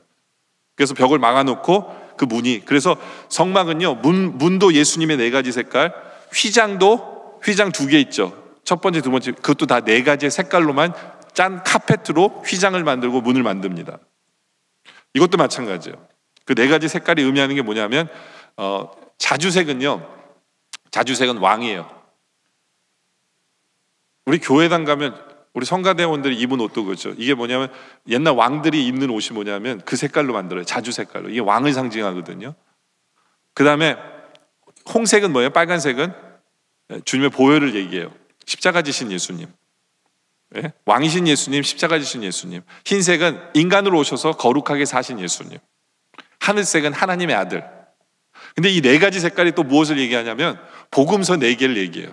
그래서 벽을 막아놓고 그 문이, 그래서 성막은요, 문도 예수님의 4가지 색깔, 휘장 2개 있죠. 첫 번째, 두 번째, 그것도 다 4가지의 색깔로만 짠 카페트로 휘장을 만들고 문을 만듭니다. 이것도 마찬가지예요. 그 4가지 색깔이 의미하는 게 뭐냐면 자주색은 왕이에요. 우리 교회당 가면 우리 성가대원들이 입은 옷도 그렇죠. 이게 뭐냐면 옛날 왕들이 입는 옷이 뭐냐면 그 색깔로 만들어요. 자주 색깔로. 이게 왕을 상징하거든요. 그 다음에 홍색은 뭐예요? 빨간색은 주님의 보혈을 얘기해요. 십자가 지신 예수님. 네? 왕이신 예수님, 십자가 지신 예수님. 흰색은 인간으로 오셔서 거룩하게 사신 예수님. 하늘색은 하나님의 아들. 근데 이 4가지 색깔이 또 무엇을 얘기하냐면 복음서 4개를 얘기해요.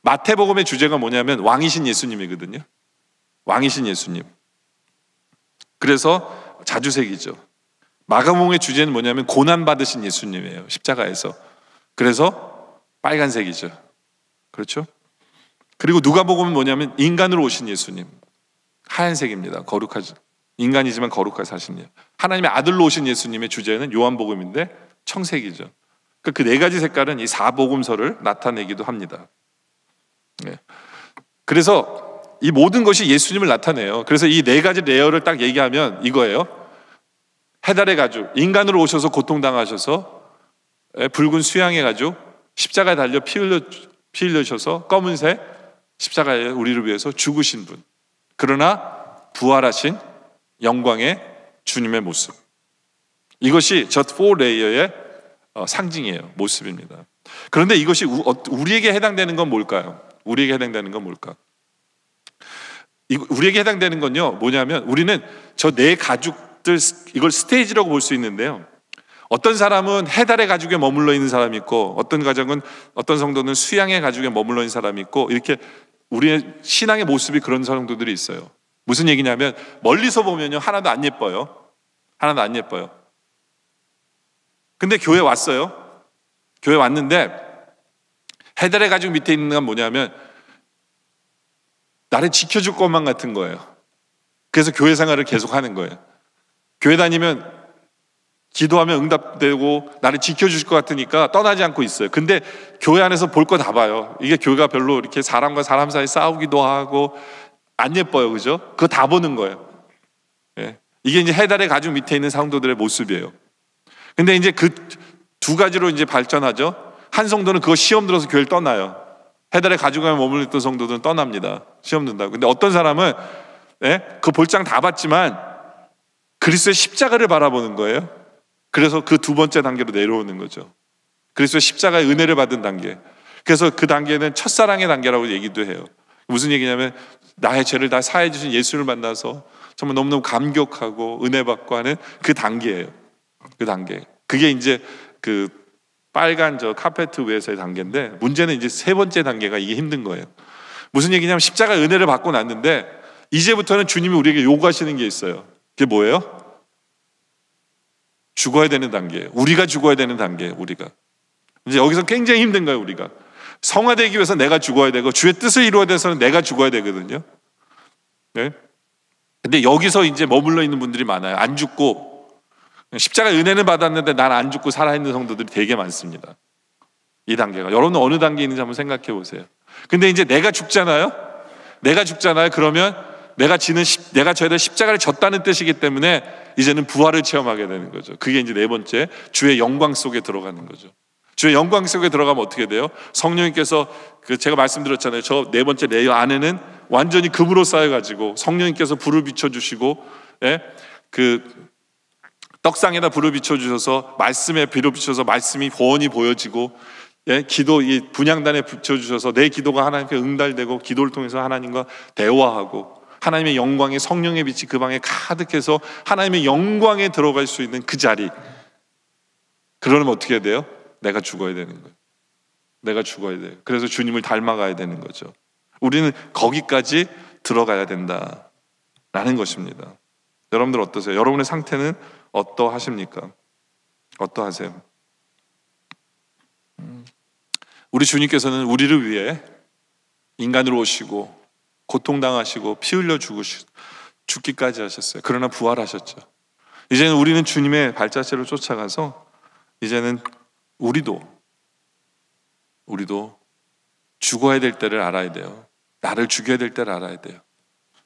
마태복음의 주제가 뭐냐면 왕이신 예수님이거든요. 왕이신 예수님. 그래서 자주색이죠. 마가복음의 주제는 뭐냐면 고난받으신 예수님이에요. 십자가에서. 그래서 빨간색이죠. 그렇죠? 그리고 누가복음은 뭐냐면 인간으로 오신 예수님. 하얀색입니다. 거룩하죠. 인간이지만 거룩하게 사신 예. 하나님의 아들로 오신 예수님의 주제는 요한복음인데 청색이죠. 그 4가지 색깔은 이 4복음서를 나타내기도 합니다. 네. 그래서 이 모든 것이 예수님을 나타내요. 그래서 이 4가지 레이어를 딱 얘기하면 이거예요. 해달의 가죽, 인간으로 오셔서 고통당하셔서 붉은 수양의 가죽, 십자가에 달려 피 흘려셔서 검은색 십자가에 우리를 위해서 죽으신 분. 그러나 부활하신 영광의 주님의 모습. 이것이 저 4레이어의 상징이에요. 모습입니다. 그런데 이것이 우리에게 해당되는 건 뭘까요? 우리에게 해당되는 건 뭘까? 우리에게 해당되는 건요, 뭐냐면 우리는 저 4 가죽들, 이걸 스테이지라고 볼 수 있는데요. 어떤 사람은 해달의 가죽에 머물러 있는 사람이 있고, 어떤 성도는 수양의 가죽에 머물러 있는 사람이 있고, 이렇게 우리의 신앙의 모습이 그런 성도들이 있어요. 무슨 얘기냐면 멀리서 보면요 하나도 안 예뻐요. 하나도 안 예뻐요. 근데 교회 왔어요. 교회 왔는데 해달의 가죽 밑에 있는 건 뭐냐면 나를 지켜줄 것만 같은 거예요. 그래서 교회 생활을 계속 하는 거예요. 교회 다니면 기도하면 응답되고 나를 지켜줄 것 같으니까 떠나지 않고 있어요. 근데 교회 안에서 볼 거 다 봐요. 이게 교회가 별로 이렇게 사람과 사람 사이 싸우기도 하고 안 예뻐요. 그죠? 그거 다 보는 거예요. 예. 이게 이제 해달의 가죽 밑에 있는 성도들의 모습이에요. 근데 이제 그 2가지로 이제 발전하죠. 한 성도는 그거 시험 들어서 교회를 떠나요. 해달의 가죽에 머물렀던 성도들은 떠납니다. 시험 든다고. 근데 어떤 사람은 그 볼장 다 봤지만 그리스도의 십자가를 바라보는 거예요. 그래서 그 2번째 단계로 내려오는 거죠. 그리스도의 십자가의 은혜를 받은 단계. 그래서 그 단계는 첫사랑의 단계라고 얘기도 해요. 무슨 얘기냐면 나의 죄를 다 사해 주신 예수를 만나서 정말 너무너무 감격하고 은혜 받고 하는 그 단계예요. 그 단계. 그게 이제 그 빨간 저 카페트 위에서의 단계인데, 문제는 이제 세 번째 단계가 이게 힘든 거예요. 무슨 얘기냐면 십자가 은혜를 받고 났는데 이제부터는 주님이 우리에게 요구하시는 게 있어요. 그게 뭐예요? 죽어야 되는 단계예요. 우리가 죽어야 되는 단계예요. 우리가 이제 여기서 굉장히 힘든 거예요. 우리가 성화되기 위해서 내가 죽어야 되고 주의 뜻을 이루어야 돼서는 내가 죽어야 되거든요. 네? 근데 여기서 이제 머물러 있는 분들이 많아요. 안 죽고 십자가 은혜는 받았는데 난 안 죽고 살아있는 성도들이 되게 많습니다. 이 단계가 여러분은 어느 단계에 있는지 한번 생각해 보세요. 근데 이제 내가 죽잖아요. 그러면 내가 져야 될 십자가를 졌다는 뜻이기 때문에 이제는 부활을 체험하게 되는 거죠. 그게 이제 네 번째, 주의 영광 속에 들어가는 거죠. 주의 영광 속에 들어가면 어떻게 돼요? 성령님께서 제가 말씀드렸잖아요. 저 네 번째 레이어 안에는 완전히 금으로 쌓여가지고 성령님께서 불을 비춰주시고, 예? 그 떡상에다 불을 비춰주셔서 말씀에 불을 비춰서 말씀이 번이 보여지고, 예? 기도 이 분향단에 비춰주셔서 내 기도가 하나님께 응달되고 기도를 통해서 하나님과 대화하고 하나님의 영광의 성령의 빛이 그 방에 가득해서 하나님의 영광에 들어갈 수 있는 그 자리. 그러면 어떻게 해야 돼요? 내가 죽어야 되는 거예요. 내가 죽어야 돼요. 그래서 주님을 닮아가야 되는 거죠. 우리는 거기까지 들어가야 된다라는 것입니다. 여러분들 어떠세요? 여러분의 상태는 어떠하십니까? 어떠하세요? 우리 주님께서는 우리를 위해 인간으로 오시고 고통당하시고 피 흘려 죽기까지 하셨어요. 그러나 부활하셨죠. 이제는 우리는 주님의 발자취를 쫓아가서 이제는 우리도 죽어야 될 때를 알아야 돼요. 나를 죽여야 될 때를 알아야 돼요.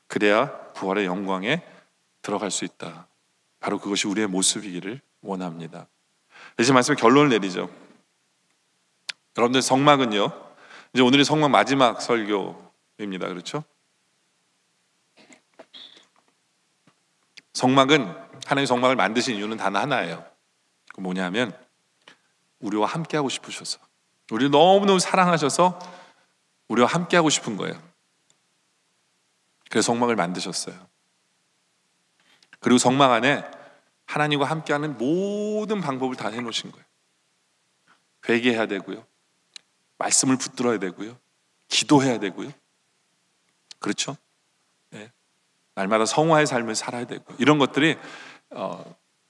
그래야 부활의 영광에 들어갈 수 있다. 바로 그것이 우리의 모습이기를 원합니다. 이제 말씀에 결론을 내리죠. 여러분들 성막은요, 이제 오늘이 성막 마지막 설교입니다. 그렇죠? 성막은, 하나님이 성막을 만드신 이유는 단 하나예요. 그 뭐냐면 우리와 함께 하고 싶으셔서, 우리를 너무너무 사랑하셔서 우리와 함께 하고 싶은 거예요. 그래서 성막을 만드셨어요. 그리고 성막 안에 하나님과 함께하는 모든 방법을 다 해놓으신 거예요. 회개해야 되고요, 말씀을 붙들어야 되고요, 기도해야 되고요, 그렇죠? 네. 날마다 성화의 삶을 살아야 되고, 이런 것들이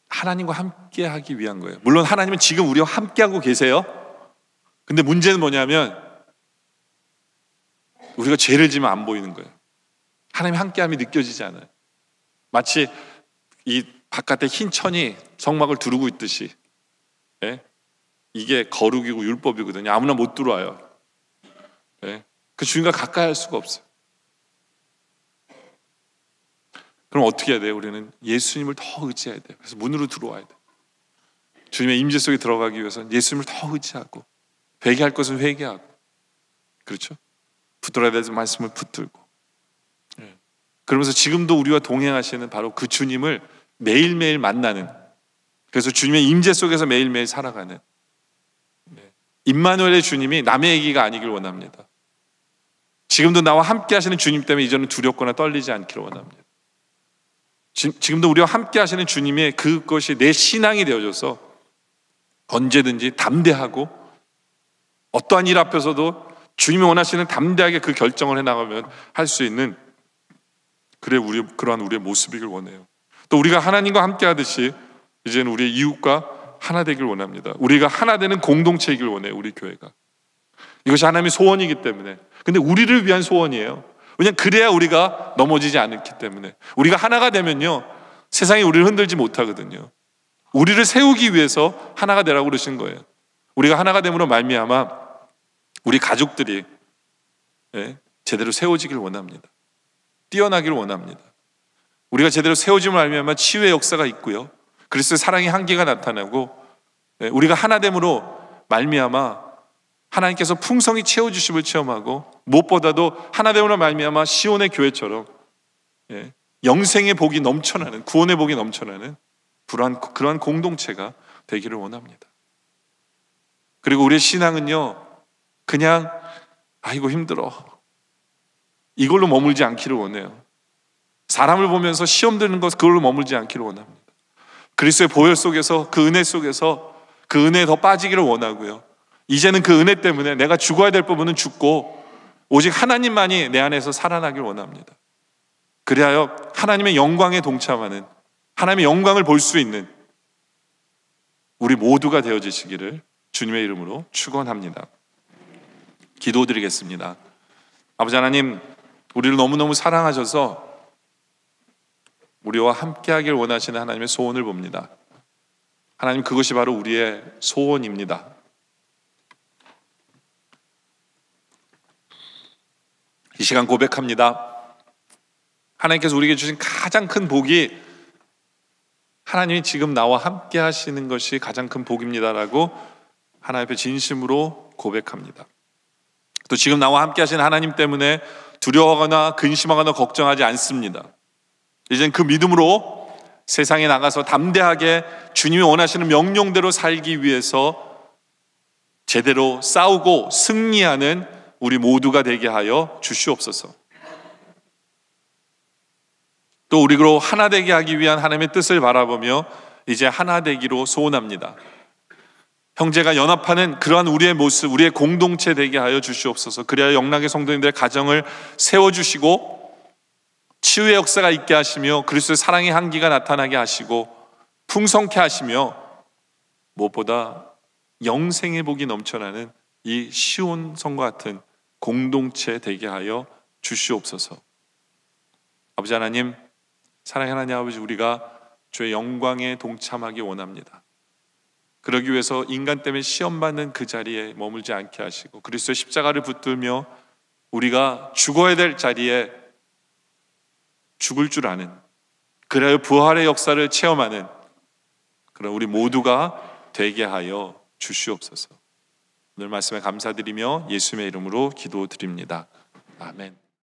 하나님과 함께하기 위한 거예요. 물론 하나님은 지금 우리와 함께하고 계세요. 근데 문제는 뭐냐면 우리가 죄를 지면 안 보이는 거예요. 하나님이 함께함이 느껴지지 않아요. 마치 이 바깥에 흰 천이 성막을 두르고 있듯이, 예? 이게 거룩이고 율법이거든요. 아무나 못 들어와요. 예? 그 주님과 가까이 할 수가 없어요. 그럼 어떻게 해야 돼요? 우리는 예수님을 더 의지해야 돼요. 그래서 문으로 들어와야 돼요. 주님의 임재 속에 들어가기 위해서는 예수님을 더 의지하고, 회개할 것은 회개하고, 그렇죠? 붙들어야 될 말씀을 붙들고, 예. 그러면서 지금도 우리와 동행하시는 바로 그 주님을 매일매일 만나는, 그래서 주님의 임재 속에서 매일매일 살아가는, 임마누엘의 주님이 남의 얘기가 아니길 원합니다. 지금도 나와 함께 하시는 주님 때문에 이제는 두렵거나 떨리지 않기를 원합니다. 지금도 우리와 함께 하시는 주님의 그것이 내 신앙이 되어져서 언제든지 담대하고 어떠한 일 앞에서도 주님이 원하시는 담대하게 그 결정을 해나가면 할 수 있는, 그러한 우리의 모습이길 원해요. 또 우리가 하나님과 함께 하듯이 이제는 우리의 이웃과 하나 되길 원합니다. 우리가 하나 되는 공동체이길 원해요. 우리 교회가. 이것이 하나님의 소원이기 때문에. 근데 우리를 위한 소원이에요. 왜냐하면 그래야 우리가 넘어지지 않기 때문에. 우리가 하나가 되면요, 세상이 우리를 흔들지 못하거든요. 우리를 세우기 위해서 하나가 되라고 그러신 거예요. 우리가 하나가 됨으로 말미암아 우리 가족들이, 예, 제대로 세워지길 원합니다. 뛰어나길 원합니다. 우리가 제대로 세워지면 말미암아 치유의 역사가 있고요, 그리스도의 사랑의 한계가 나타나고, 예, 우리가 하나됨으로 말미암아 하나님께서 풍성히 채워주심을 체험하고, 무엇보다도 하나됨으로 말미암아 시온의 교회처럼, 예, 영생의 복이 넘쳐나는, 구원의 복이 넘쳐나는 그러한 공동체가 되기를 원합니다. 그리고 우리의 신앙은요, 그냥 아이고 힘들어, 이걸로 머물지 않기를 원해요. 사람을 보면서 시험 드는 것, 그걸로 머물지 않기를 원합니다. 그리스도의 보혈 속에서, 그 은혜 속에서 그 은혜에 더 빠지기를 원하고요. 이제는 그 은혜 때문에 내가 죽어야 될 부분은 죽고 오직 하나님만이 내 안에서 살아나길 원합니다. 그리하여 하나님의 영광에 동참하는, 하나님의 영광을 볼 수 있는 우리 모두가 되어지시기를 주님의 이름으로 축원합니다. 기도드리겠습니다. 아버지 하나님, 우리를 너무너무 사랑하셔서 우리와 함께하길 원하시는 하나님의 소원을 봅니다. 하나님, 그것이 바로 우리의 소원입니다. 이 시간 고백합니다. 하나님께서 우리에게 주신 가장 큰 복이 하나님이 지금 나와 함께 하시는 것이 가장 큰 복입니다라고 하나님 앞에 진심으로 고백합니다. 또 지금 나와 함께 하시는 하나님 때문에 두려워하거나 근심하거나 걱정하지 않습니다. 이젠 그 믿음으로 세상에 나가서 담대하게 주님이 원하시는 명령대로 살기 위해서 제대로 싸우고 승리하는 우리 모두가 되게 하여 주시옵소서. 또 우리로 하나 되게 하기 위한 하나님의 뜻을 바라보며 이제 하나 되기로 소원합니다. 형제가 연합하는 그러한 우리의 모습, 우리의 공동체 되게 하여 주시옵소서. 그래야 영락의 성도님들의 가정을 세워주시고 치유의 역사가 있게 하시며 그리스도의 사랑의 향기가 나타나게 하시고 풍성케 하시며 무엇보다 영생의 복이 넘쳐나는 이 시온 성과 같은 공동체 되게 하여 주시옵소서. 아버지 하나님, 사랑의 하나님 아버지, 우리가 주의 영광에 동참하기 원합니다. 그러기 위해서 인간 때문에 시험받는 그 자리에 머물지 않게 하시고 그리스도의 십자가를 붙들며 우리가 죽어야 될 자리에 죽을 줄 아는, 그래야 부활의 역사를 체험하는 그런 우리 모두가 되게 하여 주시옵소서. 오늘 말씀에 감사드리며 예수님의 이름으로 기도드립니다. 아멘.